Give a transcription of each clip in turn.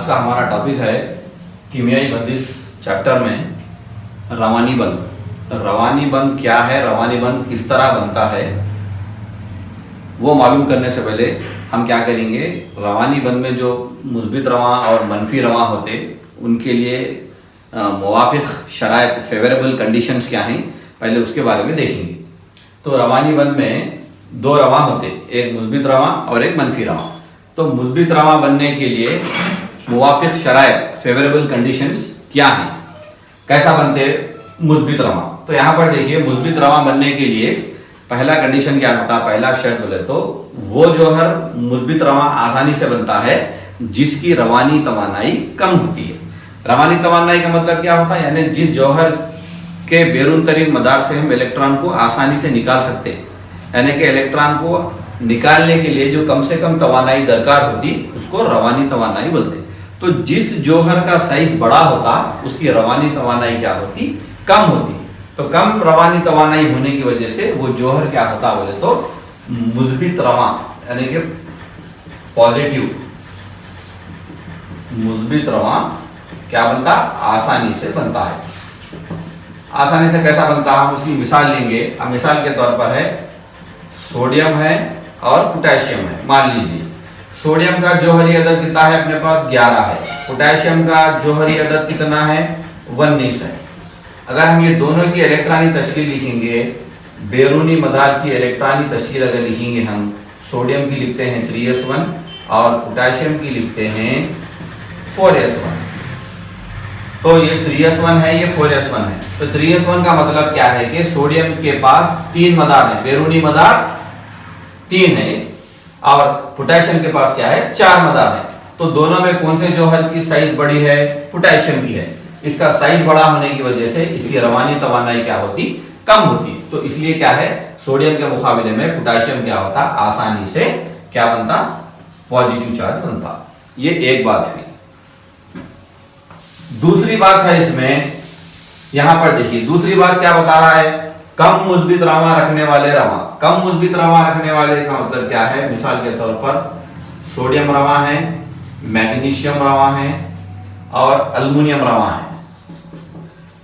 आज का हमारा टॉपिक है कीमियाई बंदिश चैप्टर में रवानी बंध। रवानी बंध क्या है, रवानी बंध किस तरह बनता है, वो मालूम करने से पहले हम क्या करेंगे, रवानी बंध में जो मुस्बित रवां और मनफी रवां होते उनके लिए मुवाफिक शराइत फेवरेबल कंडीशंस क्या हैं, पहले उसके बारे में देखेंगे। तो रवानी बंध में दो रवां होते, एक मुस्बित रवां और एक मनफी रवां। तो मुस्बित रवां बनने के लिए मुवाफिक शराइत फेवरेबल कंडीशंस क्या हैं, कैसा बनते मुस्बित रवां। तो यहाँ पर देखिए, मुस्बित रवां बनने के लिए पहला कंडीशन क्या होता है, पहला शर्त बोले तो वो जौहर मुस्बित रवां आसानी से बनता है जिसकी रवानी तवानाई कम होती है। रवानी तवानाई का मतलब क्या होता है, यानी जिस जौहर के बैरून तरीन मदार से हम इलेक्ट्रॉन को आसानी से निकाल सकते हैं, यानी कि इलेक्ट्रॉन को निकालने के लिए जो कम से कम तवानाई दरकार होती उसको रवानी तवानाई बोलते। तो जिस जौहर का साइज बड़ा होता उसकी रवानी तवानाई क्या होती, कम होती। तो कम रवानी तवानाई होने की वजह से वो जौहर क्या होता बोले तो मुस्बित रवां, यानी कि पॉजिटिव मुस्बित रवां क्या बनता, आसानी से बनता है। आसानी से कैसा बनता है, हम उसकी मिसाल लेंगे। अब मिसाल के तौर पर है सोडियम है और पोटेशियम है। मान लीजिए सोडियम का जौहरी अदद कितना है, अपने पास 11 है। पोटेशियम का जौहरी अदद कितना है, 19 है। अगर हम ये दोनों की इलेक्ट्रॉनी तशकील लिखेंगे, बैरूनी मदार की इलेक्ट्रॉनी तशकील अगर लिखेंगे, हम सोडियम की लिखते हैं 3s1 और पोटेशियम की लिखते हैं 4s1। तो ये 3s1 है, ये 4s1 है। तो 3s1 का मतलब क्या है कि सोडियम के पास 3 मदार है, बैरूनी मदार 3 है और पोटेशियम के पास क्या है, 4 मदार है। तो दोनों में कौन से जौहर की साइज बड़ी है, पोटेशियम की है। इसका साइज बड़ा होने की वजह से इसकी रवानी तवानाई क्या होती, कम होती। तो इसलिए क्या है, सोडियम के मुकाबले में पोटेशियम क्या होता, आसानी से क्या बनता, पॉजिटिव चार्ज बनता। ये एक बात है। दूसरी बात है इसमें, यहां पर देखिए दूसरी बात क्या बता रहा है, कम मुस्बित रवां रखने वाले रवां। कम मुस्बित रवां रखने वाले का मतलब क्या है, मिसाल के तौर पर सोडियम रवां है, मैग्नीशियम रवां है और अल्युमिनियम रवां है।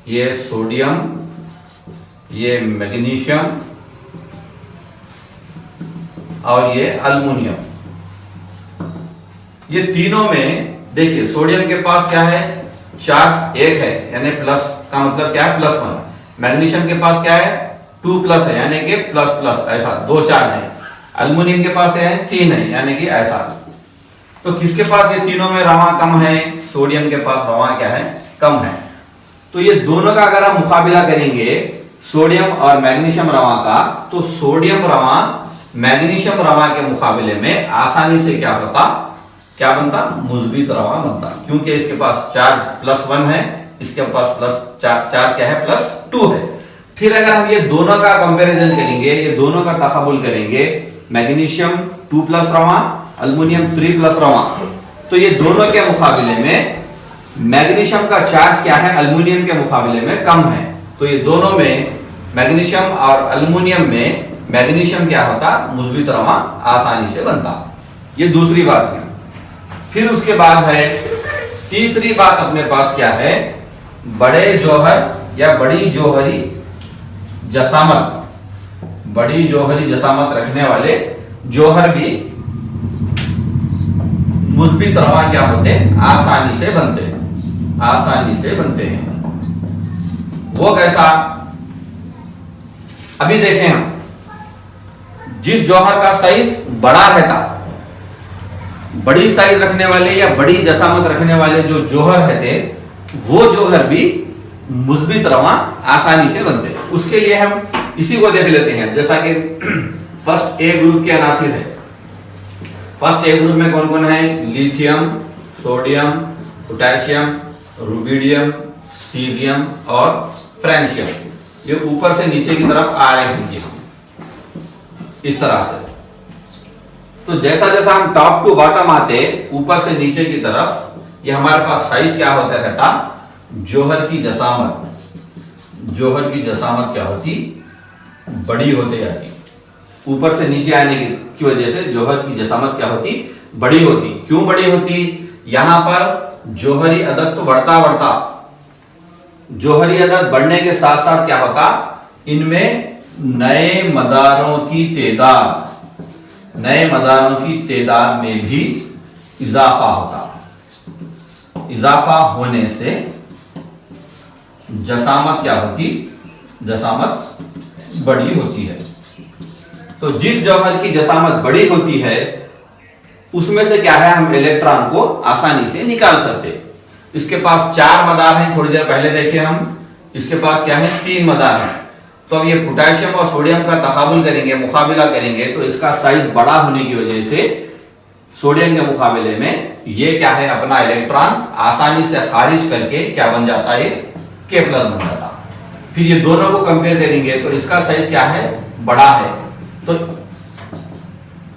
ये सोडियम, ये मैग्नीशियम और ये अल्युमिनियम। ये तीनों में देखिए सोडियम के पास क्या है, चार्ज 1 है, यानी प्लस का मतलब क्या है, +1। मैग्नीशियम के पास क्या है, 2+ है, यानी कि प्लस, ऐसा 2 चार्ज है। अल्युमिनियम के पास है 3 है, यानी कि ऐसा। तो किसके पास ये तीनों में रवां कम है, सोडियम के पास रवां क्या है, कम है। तो ये दोनों का अगर हम मुकाबला करेंगे सोडियम और मैग्नीशियम रवां का, तो सोडियम रवां मैग्नीशियम रवां के मुकाबले में आसानी से क्या होता, क्या बनता, मुस्बित रवां बनता। क्योंकि इसके पास चार्ज +1 है, इसके पास चार्ज क्या है, +2 है। फिर अगर हम ये दोनों का कंपैरिजन करेंगे, ये दोनों का तकाबुल करेंगे, मैग्नीशियम 2+ रवां, अल्युमिनियम 3+ रवां, तो ये दोनों के मुकाबले में मैग्नीशियम का चार्ज क्या है, अल्युमिनियम के मुकाबले में कम है। तो ये दोनों में मैग्नीशियम और अल्युमिनियम में मैग्नीशियम क्या होता, मुस्बित रवां आसानी से बनता। ये दूसरी बात है। फिर उसके बाद है तीसरी बात, अपने पास क्या है, बड़े जौहर या बड़ी जौहरी जसामत, बड़ी जौहरी जसामत रखने वाले जौहर भी मुस्बित रवां क्या होते, आसानी से बनते, आसानी से बनते हैं। वो कैसा, अभी देखें हम, जिस जौहर का साइज बड़ा रहता, बड़ी साइज रखने वाले या बड़ी जसामत रखने वाले जो जौहर रहते, वो जौहर भी मुस्बित रवां आसानी से बनते। उसके लिए हम इसी को देख लेते हैं, जैसा कि फर्स्ट ए ग्रुप के अनासिर है। फर्स्ट ए ग्रुप में कौन कौन है, lithium, sodium, potassium, rubidium, caesium और फ्रेंशियम। ये ऊपर से नीचे की तरफ आ रहे हैं इस तरह से। तो जैसा जैसा हम टॉप टू बॉटम आते, ऊपर से नीचे की तरफ, ये हमारे पास साइज क्या होता रहता, जौहर की जसामत, जौहर की जसामत क्या होती, बड़ी होते जाती। ऊपर से नीचे आने की वजह से जौहर की जसामत क्या होती, बड़ी होती। क्यों बड़ी होती, यहां पर जौहरी अदद तो बढ़ता बढ़ता, जौहरी अदद बढ़ने के साथ साथ क्या होता, इनमें नए मदारों की तादाद में भी इजाफा होता। इजाफा होने से जसामत क्या होती, जसामत बड़ी होती है। तो जिस जौहर की जसामत बड़ी होती है उसमें से क्या है, हम इलेक्ट्रॉन को आसानी से निकाल सकते। इसके पास 4 मदार हैं, थोड़ी देर पहले देखे हम। इसके पास क्या है, 3 मदार हैं। तो अब ये पोटेशियम और सोडियम का तकाबुल करेंगे, मुकाबला करेंगे, तो इसका साइज बड़ा होने की वजह से सोडियम के मुकाबले में ये क्या है, अपना इलेक्ट्रॉन आसानी से खारिज करके क्या बन जाता है, K+ बन जाता। फिर ये दोनों को कंपेयर करेंगे तो इसका साइज क्या है, बड़ा है। तो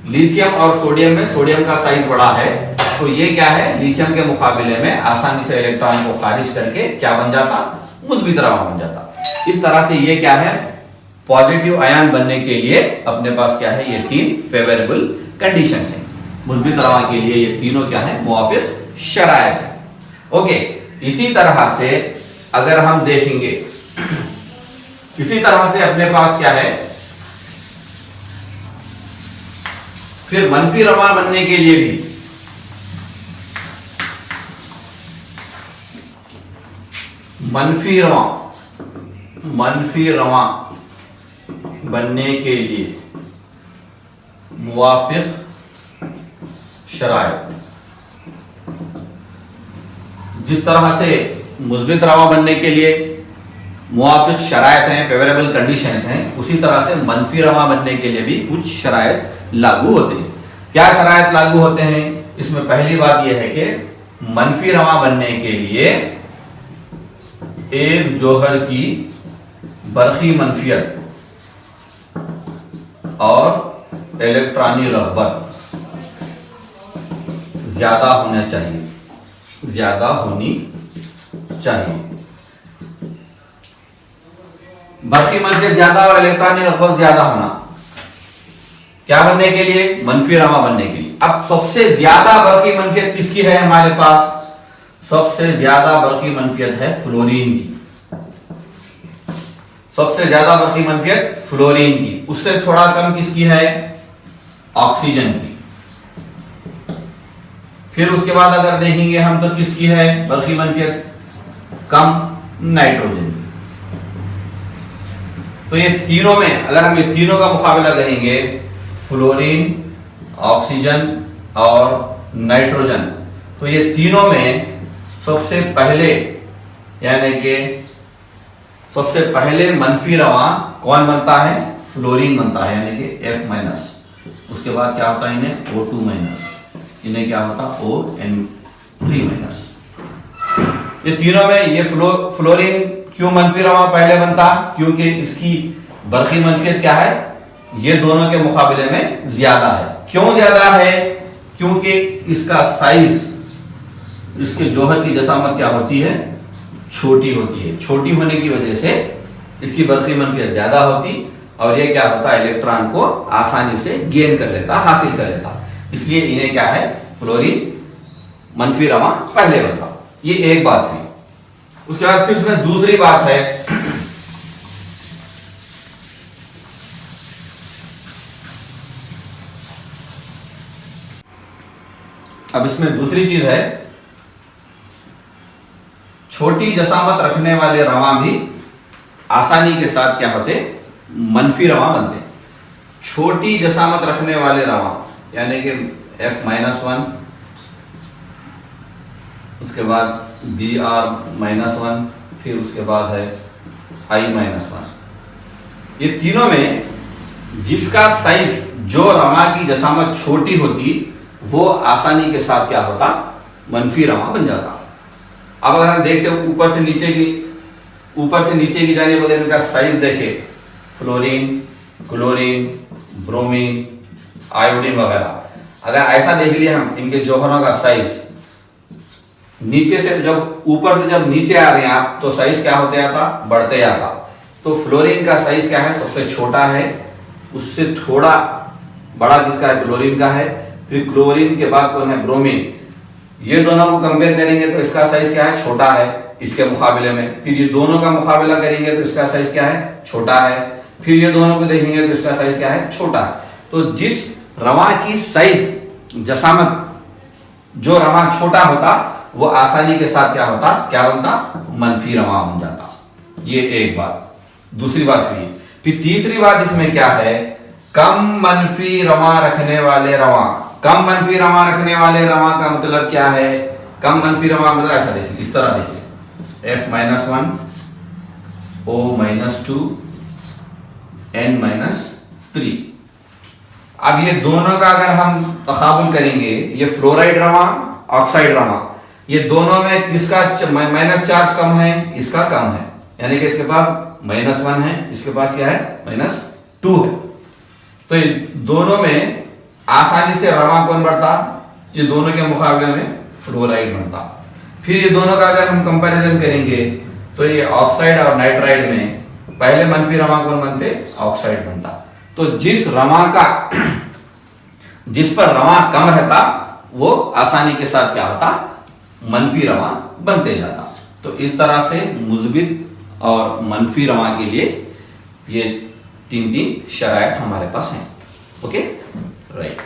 लिथियम और सोडियम में सोडियम का साइज बड़ा है, तो ये क्या है, लिथियम के मुकाबले में आसानी से इलेक्ट्रॉन को खारिज करके क्या बन जाता, मुस्बित रवा बन जाता। इस तरह से ये क्या है, पॉजिटिव आयन बनने के लिए अपने पास क्या है, ये 3 फेवरेबल कंडीशंस हैं। मुस्बित रवा के लिए ये तीनों क्या है, मुवाफिक शरायत है। ओके, इसी तरह से अगर हम देखेंगे, इसी तरह से अपने पास क्या है, फिर मनफी रवा बनने के लिए भी मनफी रवा बनने के लिए मुवाफिक शरायत, जिस तरह से मुस्बित रवा बनने के लिए मुवाफिक शरायत हैं, फेवरेबल कंडीशन हैं, उसी तरह से मनफी रवा बनने के लिए भी कुछ शरायत लागू होते हैं। क्या शरायत लागू होते हैं, इसमें पहली बात यह है कि मनफी रवा बनने के लिए एक जौहर की बरकी मनफियत और इलेक्ट्रॉनी रग़बत ज्यादा होनी चाहिए। बरकी मनफियत ज्यादा और इलेक्ट्रॉनी रग़बत ज्यादा होना, क्या बनने के लिए, मनफी रवा बनने के लिए। अब सबसे ज्यादा बरकी मनफियत किसकी है हमारे पास, सबसे ज्यादा बरकी मनफियत है फ्लोरीन की। सबसे ज्यादा बरकी मनफियत फ्लोरीन की, उससे थोड़ा कम किसकी है, ऑक्सीजन की। फिर उसके बाद अगर देखेंगे हम तो किसकी है बरकी मनफियत कम, नाइट्रोजन की। तो ये तीनों में अगर हम ये तीनों का मुकाबला करेंगे, फ्लोरीन, ऑक्सीजन और नाइट्रोजन, तो ये तीनों में सबसे पहले यानी कि सबसे पहले मनफी रवा कौन बनता है, फ्लोरीन बनता है, यानी कि F-। उसके बाद क्या होता है, इन्हें O2-, इन्हें क्या होता, ON3-। ये तीनों में ये फ्लोरीन क्यों मनफी रवा पहले बनता, क्योंकि इसकी बरकी मनफियत क्या है, ये दोनों के मुकाबले में ज्यादा है। क्यों ज्यादा है, क्योंकि इसका साइज, इसके जौहर की जसामत क्या होती है, छोटी होती है। छोटी होने की वजह से इसकी बरकी मनफियत ज्यादा होती और ये क्या होता, इलेक्ट्रॉन को आसानी से गेन कर लेता, हासिल कर लेता। इसलिए इन्हें क्या है, फ्लोरीन मनफी रवा पहले बनता। ये एक बात हुई। उसके बाद फिर इसमें दूसरी बात है, अब इसमें दूसरी चीज है, छोटी जसामत रखने वाले रवा भी आसानी के साथ क्या होते, मनफी रवा बनते। छोटी जसामत रखने वाले रवा यानी कि F-1, उसके बाद Br-1, फिर उसके बाद है I-1। ये तीनों में जिसका साइज, जो रवा की जसामत छोटी होती, वो आसानी के साथ क्या होता, मनफी रवा बन जाता। अब अगर हम देखते हो ऊपर से नीचे की जानिब अगर इनका साइज देखे, फ्लोरीन, क्लोरीन, ब्रोमीन, आयोडीन वगैरह, अगर ऐसा देख लिया हम इनके जौहरों का साइज, नीचे से जब ऊपर से जब नीचे आ रहे हैं आप, तो साइज क्या होते आता, बढ़ते आता। तो फ्लोरीन का साइज क्या है, सबसे छोटा है, उससे थोड़ा बड़ा किसका है, क्लोरीन का है। फिर क्लोरीन के बाद कौन है, ब्रोमीन। ये दोनों को कंपेयर करेंगे तो इसका साइज क्या है, छोटा है इसके मुकाबले में। फिर ये दोनों का मुकाबला करेंगे तो इसका साइज क्या है, छोटा है। फिर ये दोनों को देखेंगे तो इसका साइज क्या है, छोटा है। तो जिस रवा की साइज जसामत जो रवा छोटा होता वो आसानी के साथ क्या होता, क्या बनता, मनफी रवा बन जाता। ये एक बात। दूसरी बात हुई। फिर तीसरी बात इसमें क्या है, कम मनफी रवा रखने वाले रवा। कम मनफी रवा रखने वाले रवा का मतलब क्या है, कम मनफी रवा मतलब ऐसा देखिए, इस तरह देखिए, F-1 O-2 N-3। अब ये दोनों का अगर हम तकाबुल करेंगे, ये फ्लोराइड रवा, ऑक्साइड रवा, ये दोनों में किसका माइनस चार्ज कम है, इसका कम है, यानी कि इसके पास -1 है, इसके पास क्या है, -2 है। तो ये दोनों में आसानी से रवा कौन बढ़ता, ये दोनों के मुकाबले में फ्लोराइड बनता। फिर ये दोनों का अगर हम कंपैरिजन करेंगे तो ये ऑक्साइड और नाइट्राइड में पहले मनफी रवा कौन बनते, ऑक्साइड बनता। तो जिस पर रवा कम रहता वो आसानी के साथ क्या होता, मनफी रवा बनते जाता। तो इस तरह से मुस्बित और मनफी रवा के लिए ये तीन शरायत हमारे पास हैं। Okay, right.